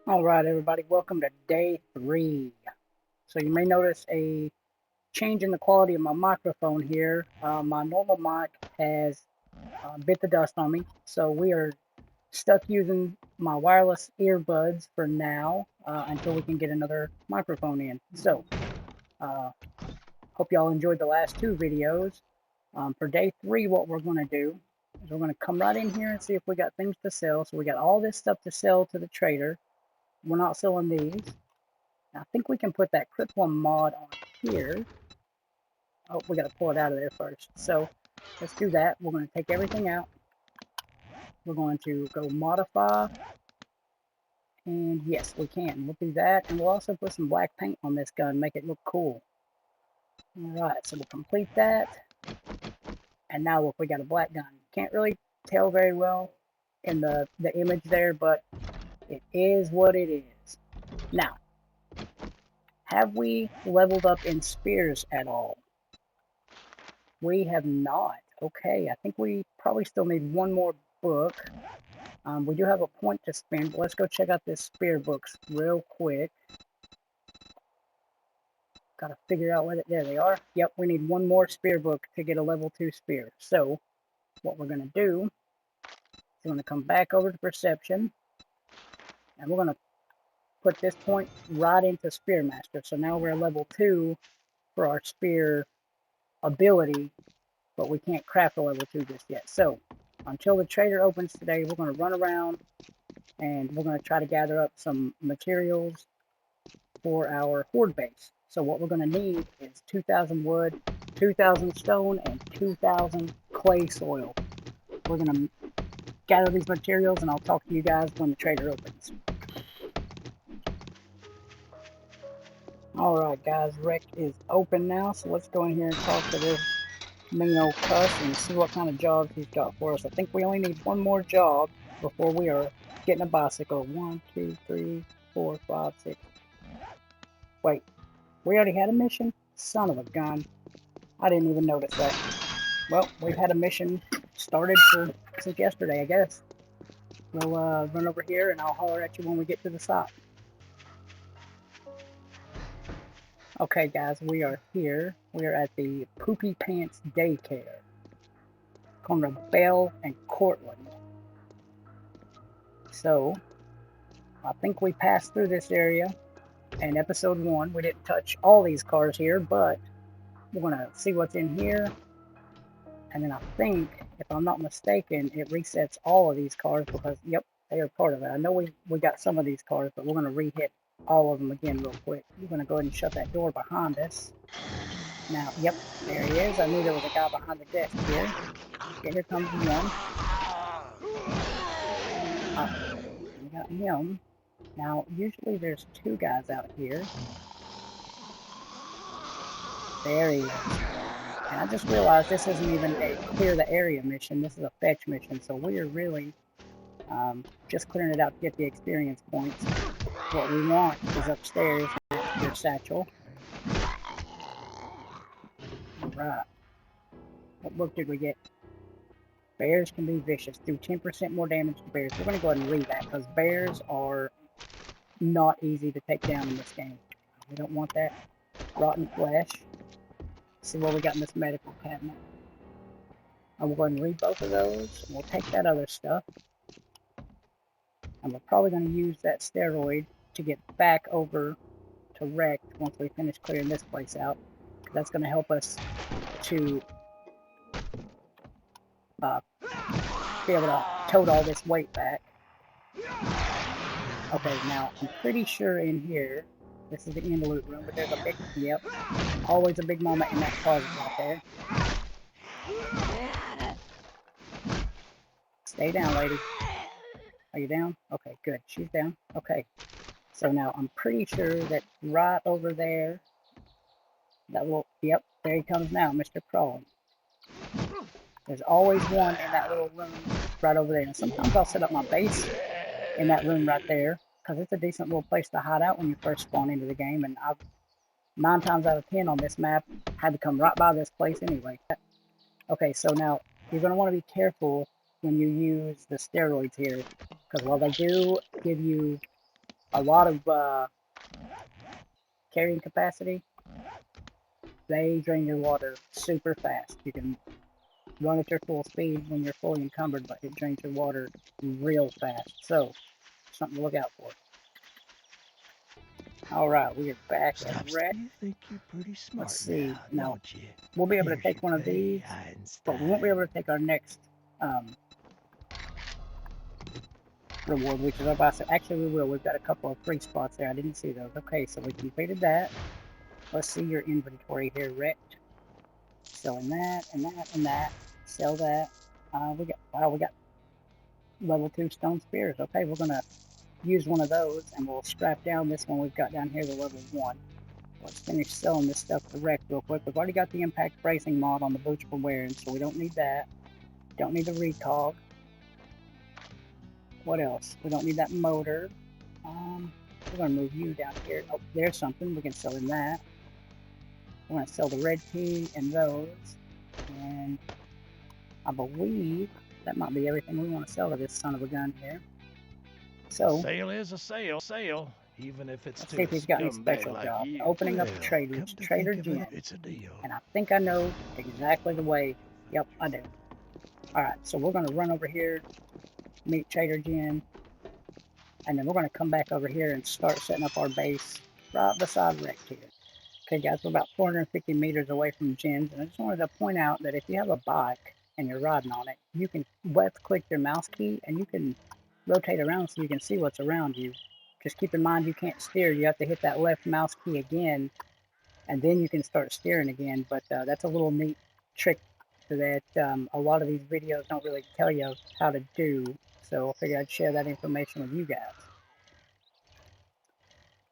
All right, everybody, welcome to day 3. So you may notice a change in the quality of my microphone here. My normal mic has bit the dust on me, so we are stuck using my wireless earbuds for now until we can get another microphone in. So, uh, hope y'all enjoyed the last 2 videos. For day 3, what we're going to do is we're going to come right in here and see if we got things to sell. So we got all this stuff to sell to the trader. We're not selling these. I think we can put that crippling mod on here. Oh, we got to pull it out of there first. So let's do that. We're going to take everything out. We're going to go modify. And yes, we can. We'll do that. And we'll also put some black paint on this gun, make it look cool. Alright, so we'll complete that. And now look, we got a black gun. Can't really tell very well in the image there, but it is what it is. Now, have we leveled up in spears at all? We have not. Okay, I think we probably still need one more book. We do have a point to spend, but let's go check out this spear books real quick. Gotta figure out where there they are. Yep, we need one more spear book to get a level 2 spear. So, what we're gonna do is we're gonna come back over to perception, and we're gonna put this point right into Spearmaster. So now we're level 2 for our spear ability, but we can't craft a level 2 just yet. So, until the trader opens today, we're going to run around and we're going to try to gather up some materials for our horde base. So what we're going to need is 2,000 wood, 2,000 stone, and 2,000 clay soil. We're going to gather these materials and I'll talk to you guys when the trader opens. Alright guys, Rick is open now, so let's go in here and talk to this mean old cuss and see what kind of jobs he's got for us. I think we only need one more job before we are getting a bicycle. 1, 2, 3, 4, 5, 6. Wait, we already had a mission? Son of a gun. I didn't even notice that. Well, we've had a mission started since yesterday, I guess. We'll run over here and I'll holler at you when we get to the site. Okay guys, we are here. We are at the Poopy Pants Daycare. Corner of Bell and Cortland. So, I think we passed through this area in episode 1. We didn't touch all these cars here, but we're going to see what's in here. And then I think, if I'm not mistaken, it resets all of these cars because, yep, they are part of it. I know we got some of these cars, but we're going to re-hit all of them again real quick. We're going to go ahead and shut that door behind us. Now, yep, there he is. I knew there was a guy behind the desk here. Okay, here comes one. We got him. Now, usually there's 2 guys out here. There he is. And I just realized this isn't even a clear the area mission. This is a fetch mission. So we are really just clearing it out to get the experience points. What we want is upstairs, your satchel. Alright. What book did we get? Bears can be vicious. Do 10% more damage to bears. We're going to go ahead and read that because bears are not easy to take down in this game. We don't want that rotten flesh. Let's see what we got in this medical cabinet. I will go ahead and read both of those. And we'll take that other stuff. And we're probably going to use that steroid to get back over to Wrecked once we finish clearing this place out. That's going to help us to be able to tote all this weight back. Okay, now I'm pretty sure in here, this is the end loot room, but there's a big, yep, always a big moment in that closet right there. Stay down, lady. Are you down? Okay, good. She's down. Okay. So now I'm pretty sure that right over there, that little, yep, there he comes now, Mr. Crawling. There's always one in that little room right over there. And sometimes I'll set up my base in that room right there because it's a decent little place to hide out when you first spawn into the game. And I've 9 times out of 10 on this map had to come right by this place anyway. Okay, so now you're going to want to be careful when you use the steroids here because while they do give you a lot of carrying capacity, they drain your water super fast. You can run at your full speed when you're fully encumbered, but it drains your water real fast. So, something to look out for. Alright, we are back at wreck. You think you're pretty smart. Let's see. Now, Now, don't you? we'll be able to Here's take your one of pay, these, but we won't be Einstein. able to take our next reward, which is our boss. Actually, we will. We've got a couple of free spots there. I didn't see those. Okay, so we completed that. Let's see your inventory here, wrecked. Selling that and that and that. Sell that. We got level 2 stone spears. Okay, we're gonna use one of those and we'll strap down this one we've got down here, the level 1. Let's finish selling this stuff to wreck real quick. We've already got the impact bracing mod on the boots we're wearing, so we don't need that. Don't need the recog. What else? We don't need that motor. We're gonna move you down here. Oh, there's something. We can sell in that. We're gonna sell the red key and those. And I believe that might be everything we want to sell to this son of a gun here. So, Sale is a sale, even if it's let's to see a if he's got any scumbag special like jobs. you. Opening up Well, traders, come to Trader think of Jim. it, it's a deal. And I think I know exactly the way. Yep, I do. Alright, so we're going to run over here, meet Trader Jim, and then we're going to come back over here and start setting up our base right beside Rex here. Okay, guys, we're about 450 meters away from Jim's, and I just wanted to point out that if you have a bike and you're riding on it, you can left-click your mouse key, and you can rotate around so you can see what's around you. Just keep in mind you can't steer. You have to hit that left mouse key again, and then you can start steering again. But that's a little neat trick that a lot of these videos don't really tell you how to do. So I figured I'd share that information with you guys.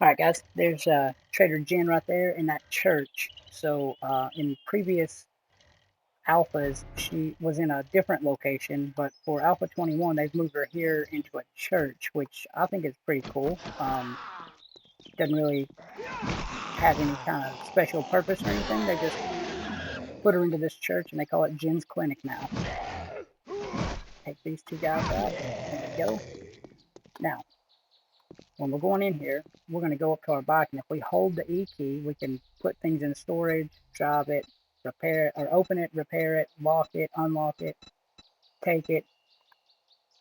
Alright guys, there's Trader Jen right there in that church. So in previous alphas, she was in a different location, but for Alpha 21, they've moved her here into a church, which I think is pretty cool. Doesn't really have any kind of special purpose or anything. They just put her into this church and they call it Jen's Clinic now. Take these two guys out. There we go. Now, when we're going in here, we're going to go up to our bike, and if we hold the E key, we can put things in storage, drive it, repair it, or open it, repair it, lock it, unlock it, take it,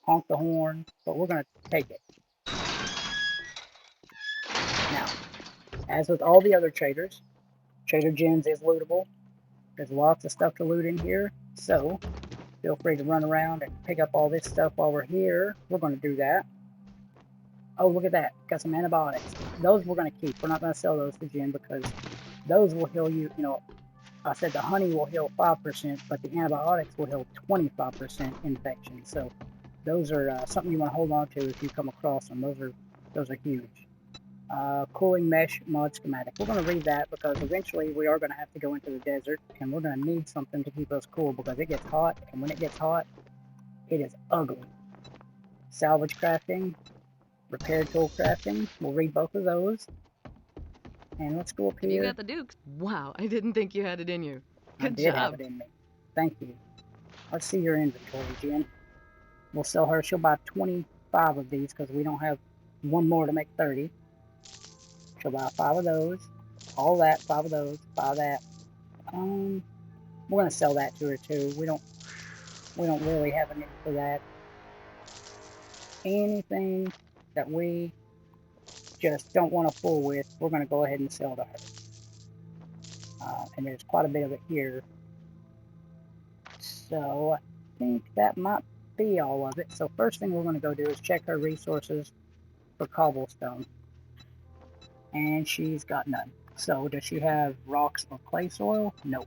honk the horn, but we're going to take it. Now, as with all the other traders, Trader Jen's is lootable. There's lots of stuff to loot in here, so feel free to run around and pick up all this stuff while we're here. We're going to do that. Oh, look at that. Got some antibiotics. Those we're going to keep. We're not going to sell those to Jen because those will heal you. You know, I said the honey will heal 5%, but the antibiotics will heal 25% infection. So those are something you want to hold on to if you come across them. Those are huge. Cooling mesh mod schematic. We're going to read that because eventually we are going to have to go into the desert, and we're going to need something to keep us cool because it gets hot, and when it gets hot, it is ugly. Salvage crafting. Repair tool crafting. We'll read both of those. And let's go up here. You got the dukes. Wow, I didn't think you had it in you. Good I did job. have it in me. Thank you. Let's see your inventory, Jen. We'll sell her. She'll buy 25 of these because we don't have one more to make 30. She'll buy 5 of those. All that, 5 of those, buy that. We're gonna sell that to her too. We don't really have a need for that. Anything that we just don't want to fool with, we're going to go ahead and sell to her. And there's quite a bit of it here. So I think that might be all of it. So first thing we're going to go do is check her resources for cobblestone. And she's got none. So does she have rocks or clay soil? Nope.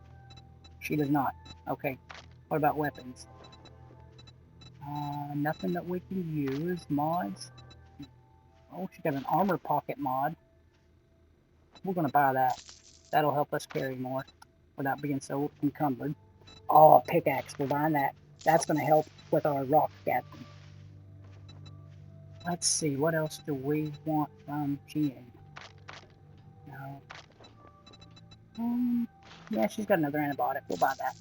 She does not. Okay. What about weapons? Nothing that we can use. Mods. Oh, she got an armor pocket mod. We're going to buy that. That'll help us carry more without being so encumbered. Oh, a pickaxe. We're buying that. That's going to help with our rock gathering. Let's see. What else do we want from Jen? No. Yeah, she's got another antibiotic. We'll buy that.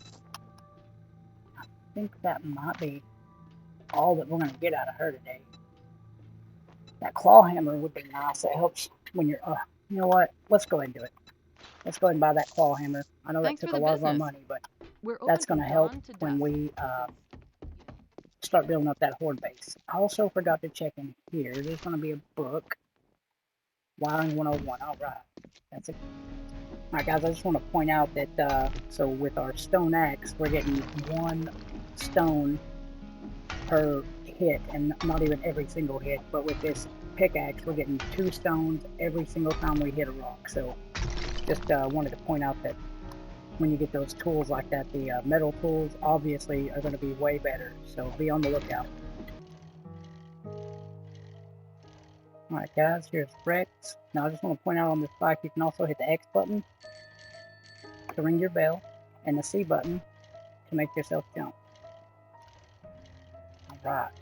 I think that might be all that we're going to get out of her today. That claw hammer would be nice. It helps when you're, you know what? Let's go ahead and do it. Let's go ahead and buy that claw hammer. I know that Thanks took for a the lot of our business. money, but We're open that's going from to help dawn to when dusk. we start building up that horde base. I also forgot to check in here. There's going to be a book. Wiring 101. All right. That's it. All right, guys, I just want to point out that, so with our stone axe, we're getting 1 stone per hit, and not even every single hit, but with this pickaxe, we're getting 2 stones every single time we hit a rock. So just wanted to point out that when you get those tools like that, the metal tools obviously are going to be way better, so be on the lookout. Alright guys, here's Rex. Now I just want to point out on this bike, you can also hit the X button to ring your bell, and the C button to make yourself jump. Alright,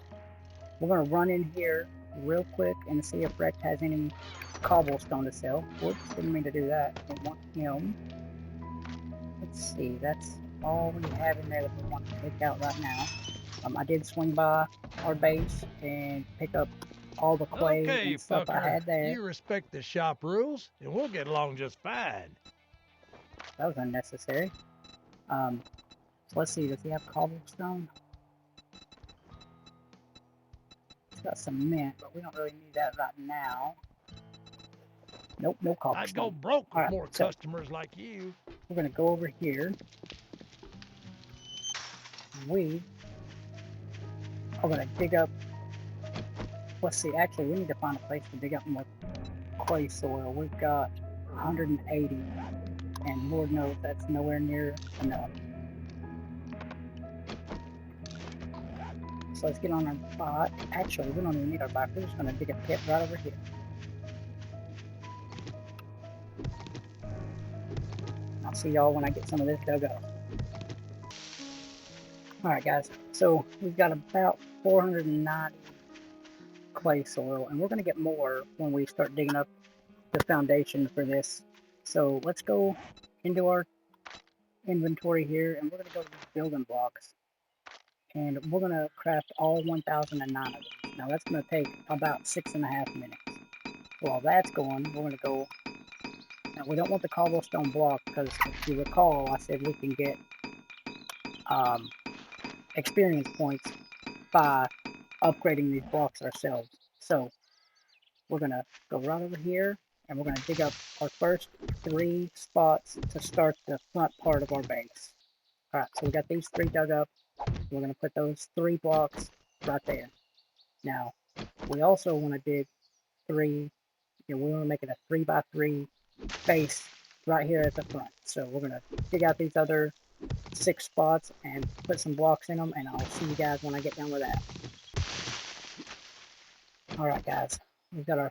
we're going to run in here real quick and see if Rex has any cobblestone to sell. Whoops, didn't mean to do that. We want him. Let's see, that's all we have in there that we want to take out right now. I did swing by our base and pick up all the clay Okay, and stuff I fucker. had there. You respect the shop rules, and we'll get along just fine. That was unnecessary. So let's see, does he have cobblestone? He's got cement, but we don't really need that right now. Nope, no cobblestone. I'd go broke with Alright, more so customers like you. we're going to go over here. We are going to dig up, let's see, actually we need to find a place to dig up more clay soil. We've got 180, and Lord knows that's nowhere near enough. So let's get on our bike. Actually, we don't even need our bike. We're just going to dig a pit right over here. I'll see y'all when I get some of this dug up. Alright guys, so we've got about 490 clay soil, and we're going to get more when we start digging up the foundation for this. So let's go into our inventory here, and we're going to go to these building blocks, and we're going to craft all 1009 of these. Now that's going to take about 6.5 minutes. While that's going, we're going to go. Now we don't want the cobblestone block, because if you recall, I said we can get experience points by upgrading these blocks ourselves. So we're going to go right over here, and we're going to dig up our first 3 spots to start the front part of our base. Alright, so we got these 3 dug up. We're going to put those 3 blocks right there. Now, we also want to dig 3, we want to make it a 3x3 base right here at the front. So we're going to dig out these other 6 spots and put some blocks in them, and I'll see you guys when I get done with that. Alright guys, we've got our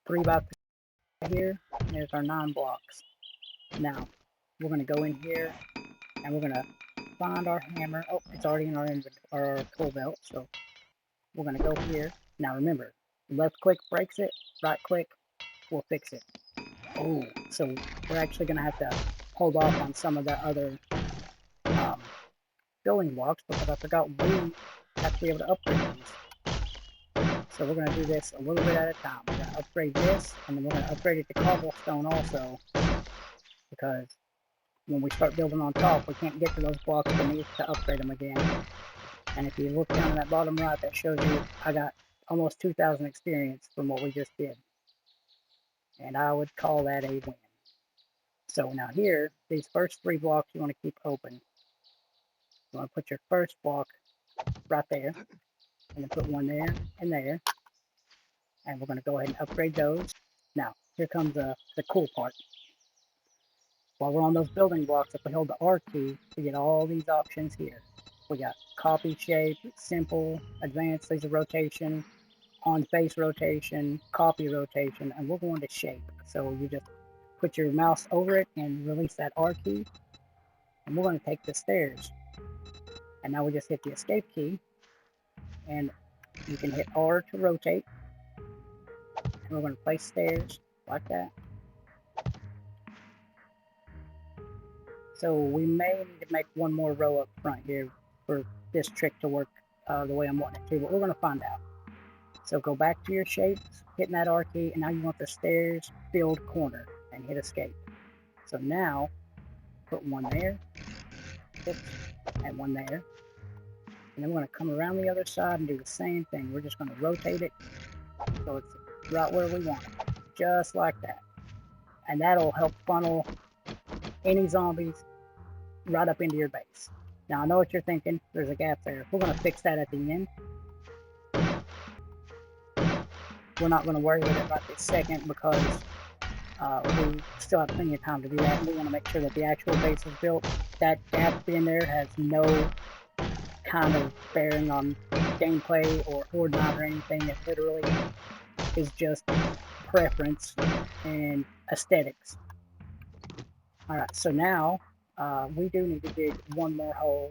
3x3 here, and there's our 9 blocks. Now, we're going to go in here, and we're going to find our hammer. Oh, it's already in our tool belt, so we're going to go here. Now remember, left click breaks it, right click will fix it. Oh, so we're actually going to have to hold off on some of the other building blocks, because I forgot we have to be able to upgrade these. So we're going to do this a little bit at a time. We're going to upgrade this, and then we're going to upgrade it to cobblestone also, because when we start building on top, we can't get to those blocks beneath to upgrade them again. And if you look down in that bottom right, that shows you I got almost 2,000 experience from what we just did. And I would call that a win. So now here, these first 3 blocks you want to keep open. You want to put your first block right there, and then put one there and there. And we're going to go ahead and upgrade those. Now, here comes the cool part. While we're on those building blocks, if we hold the R key, we get all these options here. We got copy shape, simple, advanced laser rotation, on face rotation, copy rotation, and we're going to shape. So you just put your mouse over it and release that R key, and we're going to take the stairs. And now we just hit the escape key, and you can hit R to rotate, and we're going to place stairs like that. So we may need to make one more row up front here for this trick to work the way I'm wanting it to, but we're going to find out. So go back to your shapes, hitting that R key, and now you want the stairs filled corner, and hit escape. So now, put one there, oops, and one there. And then we're going to come around the other side and do the same thing. We're just going to rotate it so it's right where we want it, just like that. And that'll help funnel any zombies right up into your base. Now, I know what you're thinking. There's a gap there. We're going to fix that at the end. We're not going to worry about it right this second because we still have plenty of time to do that. And we want to make sure that the actual base is built. That gap in there has no kind of bearing on gameplay or horde night or anything. It literally is just preference and aesthetics. Alright, so now we do need to dig one more hole.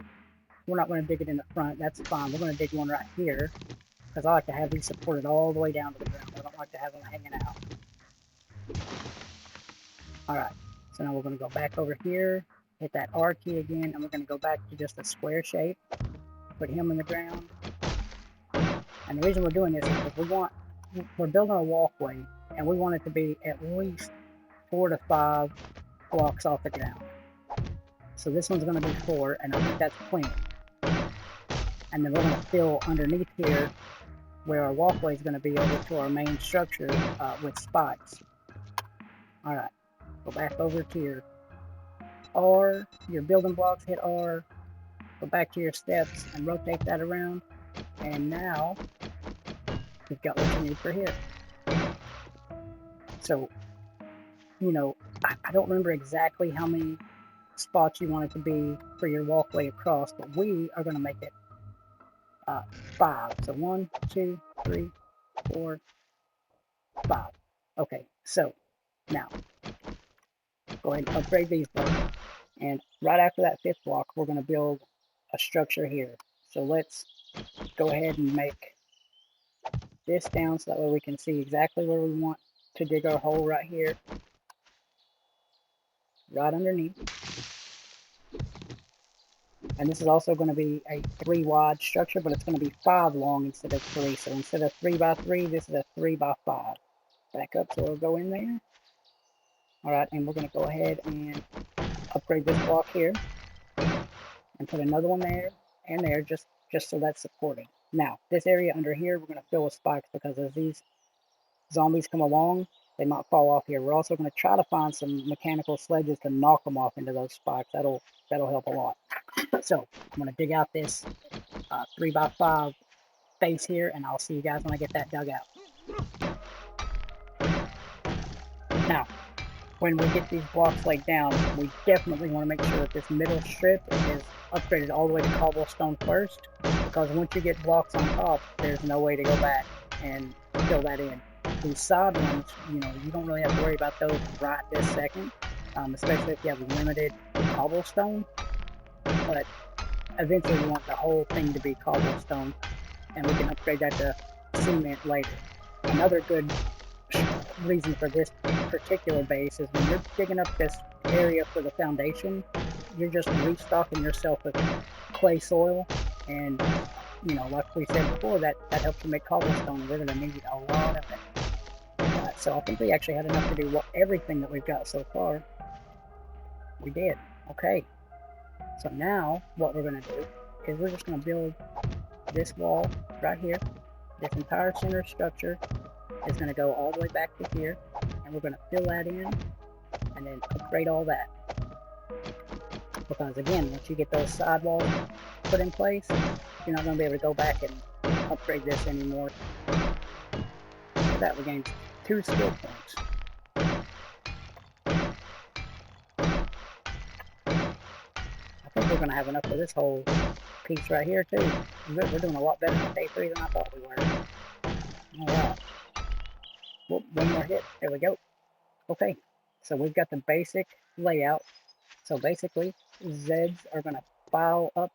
We're not going to dig it in the front, that's fine. We're going to dig one right here because I like to have these supported all the way down to the ground. I don't like to have them hanging out. Alright, so now we're going to go back over here, hit that R key again, and we're going to go back to just a square shape. Put him in the ground. And the reason we're doing this is because we're building a walkway, and we want it to be at least 4 to 5 blocks off the ground. So this one's going to be 4, and I think that's plenty. And then we're going to fill underneath here where our walkway is going to be over to our main structure with spikes. Alright, go back over to your R, your building blocks, hit R, go back to your steps and rotate that around. And now you've got what you need for here. So, you know, I don't remember exactly how many spots you want it to be for your walkway across, but we are going to make it 5. So 1, 2, 3, 4, 5. Okay, so now go ahead and upgrade these blocks. And right after that 5th block, we're going to build a structure here. So let's go ahead and make this down so that way we can see exactly where we want to dig our hole right here. Right underneath. And this is also going to be a 3 wide structure, but it's going to be 5 long instead of 3. So instead of 3 by 3, this is a 3 by 5. Back up so it'll go in there. Alright, and we're going to go ahead and upgrade this block here. And put another one there and there just so that's supporting. Now, this area under here we're going to fill with spikes because as these zombies come along, they might fall off here. We're also going to try to find some mechanical sledges to knock them off into those spikes. That'll help a lot. So, I'm going to dig out this 3 by 5 base here, and I'll see you guys when I get that dug out. Now, when we get these blocks laid down, we definitely want to make sure that this middle strip is upgraded all the way to cobblestone first, because once you get blocks on top, there's no way to go back and fill that in. These side ones, you know, you don't really have to worry about those right this second, especially if you have limited cobblestone, but eventually you want the whole thing to be cobblestone, and we can upgrade that to cement later. Another good reason for this particular base is when you're digging up this area for the foundation, you're just restocking yourself with clay soil, and you know, like we said before, that helps you make cobblestone, and we're going to need a lot of it. So I think we actually had enough to do everything that we've got so far. We did. Okay. So now what we're going to do is we're just going to build this wall right here. This entire center structure is going to go all the way back to here, and we're going to fill that in and then upgrade all that. Because again, once you get those sidewalls put in place, you're not going to be able to go back and upgrade this anymore. For that, we gained 2 skill points. I think we're going to have enough for this whole piece right here too. We're doing a lot better on day 3 than I thought we were. Alright. Whoop, one more hit. There we go. Okay, so we've got the basic layout. So basically, Zeds are going to file up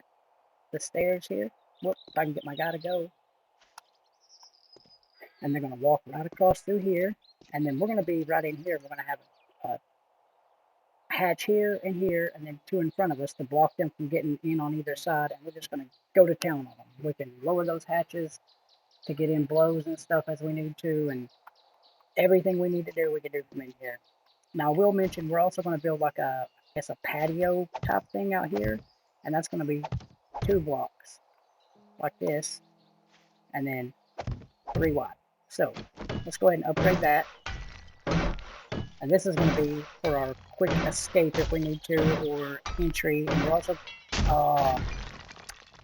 the stairs here. Whoop, if I can get my guy to go. And they're going to walk right across through here. And then we're going to be right in here. We're going to have a hatch here and here, and then 2 in front of us to block them from getting in on either side. And we're just going to go to town on them. We can lower those hatches, to get in blows and stuff as we need to, and everything we need to do, we can do from in here. Now, I will mention we're also going to build like a, I guess, a patio type thing out here, and that's going to be 2 blocks like this, and then 3 wide. So let's go ahead and upgrade that. And this is going to be for our quick escape if we need to, or entry. And we're also,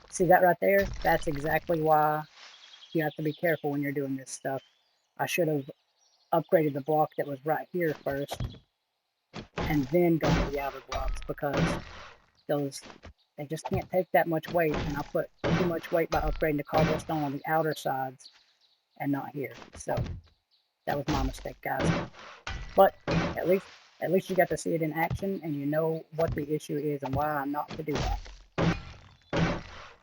see that right there? That's exactly why you have to be careful when you're doing this stuff. I should have upgraded the block that was right here first, and then gone to the outer blocks, because those, they just can't take that much weight, and I put too much weight by upgrading the cobblestone on the outer sides and not here. So that was my mistake, guys. But at least you got to see it in action, and you know what the issue is and why not to do that.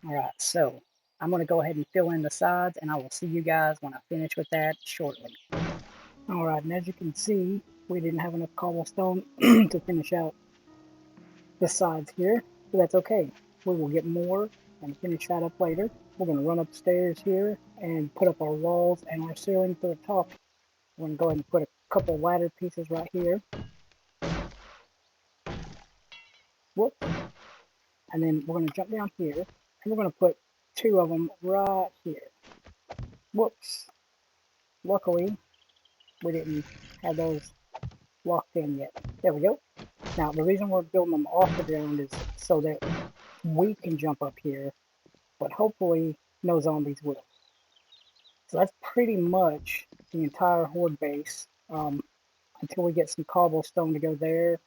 Alright, so I'm going to go ahead and fill in the sides, and I will see you guys when I finish with that shortly. Alright, and as you can see, we didn't have enough cobblestone to finish out the sides here, but that's okay. We will get more and finish that up later. We're going to run upstairs here and put up our walls and our ceiling for the top. We're going to go ahead and put a couple ladder pieces right here. Whoop. And then we're going to jump down here, and we're going to put 2 of them right here. Whoops. Luckily, we didn't have those locked in yet. There we go. Now, the reason we're building them off the ground is so that we can jump up here, but hopefully no zombies will. So that's pretty much the entire horde base, until we get some cobblestone to go there,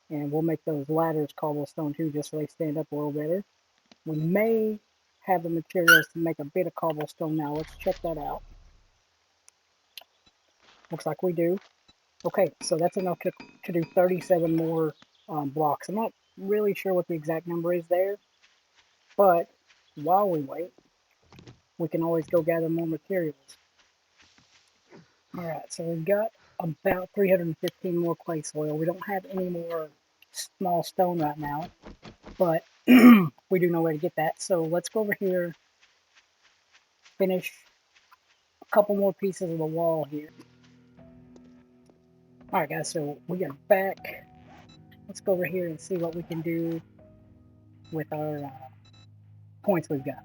and we'll make those ladders cobblestone too, just so they stand up a little better. We may have the materials to make a bit of cobblestone now. Let's check that out. Looks like we do. Okay, so that's enough to do 37 more blocks. I'm not really sure what the exact number is there, but while we wait, we can always go gather more materials. Alright, so we've got about 315 more clay soil. We don't have any more small stone right now, but we do know where to get that. So let's go over here, finish a couple more pieces of the wall here. Alright guys, so we are back. Let's go over here and see what we can do with our points we've got.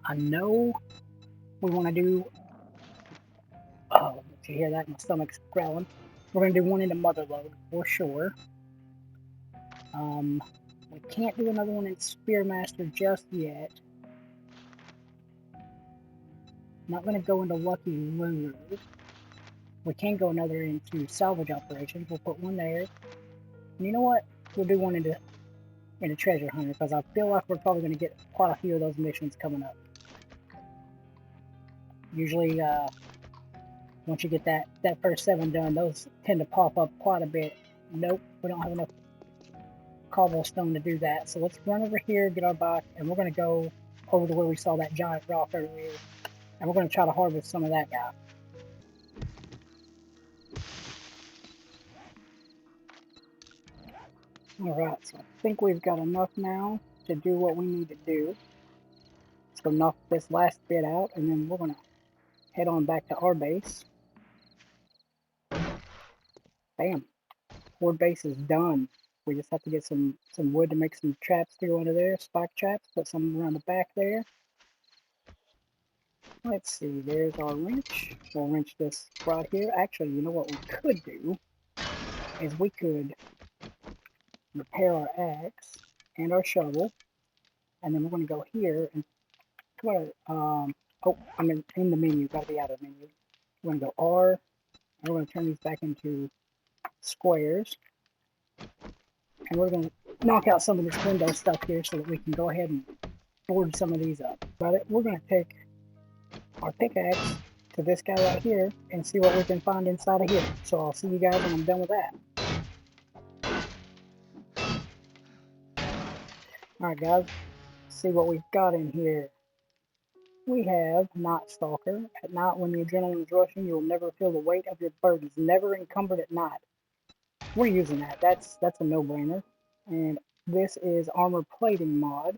I know we want to do, oh, did you hear that? My stomach's growling. We're going to do one into mother lode for sure. We can't do another one in Spearmaster just yet. Not going to go into Lucky Lure. We can go another into Salvage Operations. We'll put one there. And you know what? We'll do one into Treasure Hunter, because I feel like we're probably going to get quite a few of those missions coming up. Usually, once you get that first 7 done, those tend to pop up quite a bit. Nope, we don't have enough cobblestone to do that. So let's run over here, get our bike, and we're going to go over to where we saw that giant rock earlier. And we're going to try to harvest some of that guy. Alright, so I think we've got enough now to do what we need to do. Let's go knock this last bit out, and then we're going to head on back to our base. Bam. Horde base is done. We just have to get some wood to make some traps to go under there, spike traps, put some around the back there. Let's see, there's our wrench. We'll wrench this right here. Actually, you know what we could do is we could repair our axe and our shovel, and then we're going to go here and try to, oh, I'm in the menu, got to be out of the menu. We're going to go R, and we're going to turn these back into squares, and we're going to knock out some of this window stuff here so that we can go ahead and board some of these up. But we're going to take our pickaxe to this guy right here and see what we can find inside of here. So I'll see you guys when I'm done with that. Alright guys, see what we've got in here. We have Night Stalker. At night when the adrenaline is rushing, you will never feel the weight of your burdens. Never encumbered at night. We're using that. That's a no-brainer. And this is armor plating mod.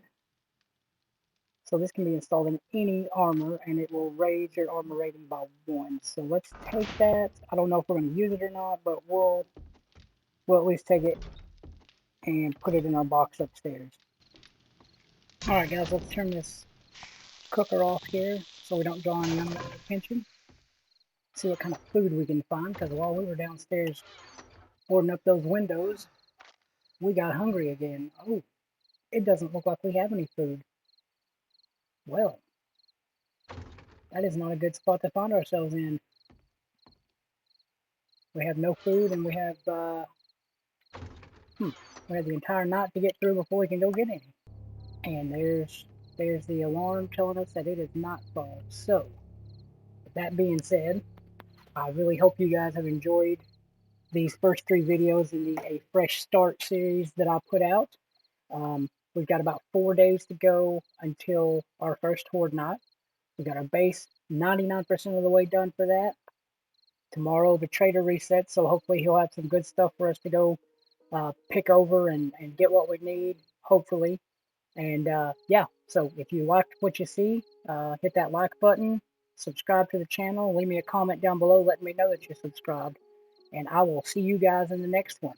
So this can be installed in any armor, and it will raise your armor rating by 1. So let's take that. I don't know if we're going to use it or not, but we'll at least take it and put it in our box upstairs. Alright guys, let's turn this cooker off here so we don't draw any unwanted attention. See what kind of food we can find, because while we were downstairs boarding up those windows, we got hungry again. Oh, it doesn't look like we have any food. Well, that is not a good spot to find ourselves in. We have no food, and we have the entire night to get through before we can go get any. And there's the alarm telling us that it is nightfall. So, with that being said, I really hope you guys have enjoyed these first 3 videos in the A Fresh Start series that I put out. We've got about 4 days to go until our first horde night. We got our base 99% of the way done for that. Tomorrow the trader resets, so hopefully he'll have some good stuff for us to go pick over and get what we need, hopefully. And yeah, so if you liked what you see, hit that like button, subscribe to the channel, leave me a comment down below letting me know that you subscribed. And I will see you guys in the next one.